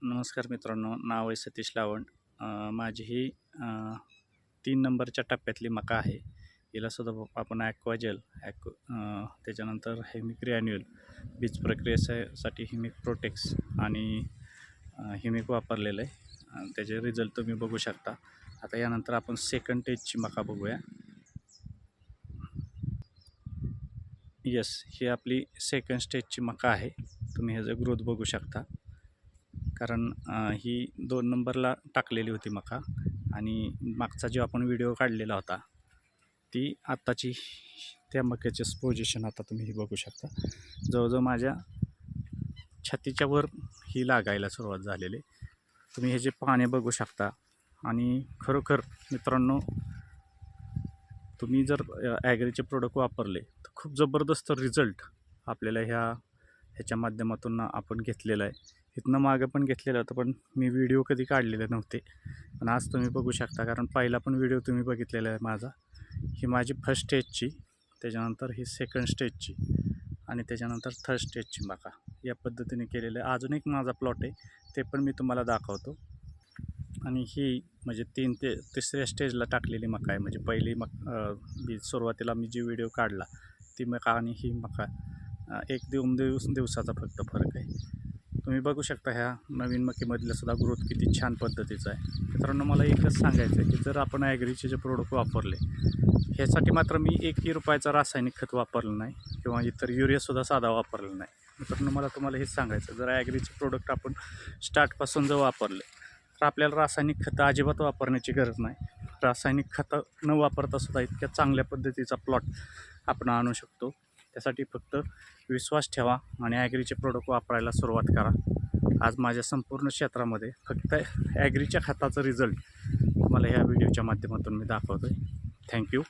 नमस्कार मित्रांनो, नाव आहे सतीश लावंड. माझी ही 3 नंबरच्या टप्प्यातली मका आहे. हिलासुद्धा आपण ॲक्वाजेल त्याच्यानंतर हेमिक ग्रॅन्युअल बीज प्रक्रियेसाठी हिमिक प्रोटेक्स आणि हिमिक वापरलेलं आहे. त्याचे रिझल्ट तुम्ही बघू शकता. आता यानंतर आपण सेकंड स्टेजची मका बघूया. येस, ही आपली सेकंड स्टेजची मका आहे. तुम्ही ह्याचं ग्रोथ बघू शकता. कारण ही 2 नंबरला टाकलेली होती मका आणि मागचा जो आपण व्हिडिओ काढलेला होता ती आत्ताची त्या मक्याचे पोझिशन आता तुम्ही ही बघू शकता. जवळजवळ माझ्या छातीच्या वर ही लागायला सुरुवात झालेली. तुम्ही हे जे पाने बघू शकता आणि खरोखर मित्रांनो, तुम्ही जर ॲग्रीचे प्रोडक्ट वापरले तर खूप जबरदस्त रिझल्ट आपल्याला ह्याच्या माध्यमातून आपण घेतलेला आहे. इथनं मागं पण घेतलेलं होतं, पण मी व्हिडिओ कधी काढलेले नव्हते. पण आज तुम्ही बघू शकता, कारण पहिला पण व्हिडिओ तुम्ही बघितलेला आहे माझा. ही माझी फर्स्ट स्टेजची, त्याच्यानंतर ही सेकंड स्टेजची आणि त्याच्यानंतर थर्ड स्टेजची मका या पद्धतीने केलेलं आहे. अजून एक माझा प्लॉट आहे, ते पण मी तुम्हाला दाखवतो. आणि ही म्हणजे 3 ते तिसऱ्या स्टेजला टाकलेली मका आहे. म्हणजे पहिली सुरुवातीला मी जी व्हिडिओ काढला ती मका आणि ही मका 1-2 दिवसाचा फक्त फरक आहे. तुम्ही बघू शकता ह्या नवीन मकीमधला सुद्धा ग्रोथ किती छान पद्धतीचा आहे. मित्रांनो, मला एकच सांगायचं आहे की जर आपण ॲग्रीचे जे प्रोडक्ट वापरले, ह्यासाठी मात्र मी एकही रुपयाचा रासायनिक खत वापरलं नाही किंवा इतर युरियासुद्धा साधा वापरला नाही. मित्रांनो, मला तुम्हाला हेच सांगायचं, जर ॲग्रीचे प्रोडक्ट आपण स्टार्टपासून जर वापरले तर आपल्याला रासायनिक खतं अजिबात वापरण्याची गरज नाही. रासायनिक खतं न वापरतासुद्धा इतक्या चांगल्या पद्धतीचा प्लॉट आपण आणू शकतो. त्यासाठी फक्त विश्वास ठेवा आणि ॲग्रीचे प्रोडक्ट वापरायला सुरुवात करा. आज माझ्या संपूर्ण क्षेत्रामध्ये फक्त ॲग्रीच्या खताचा रिझल्ट तुम्हाला ह्या व्हिडिओच्या माध्यमातून मी दाखवतो आहे. थँक्यू.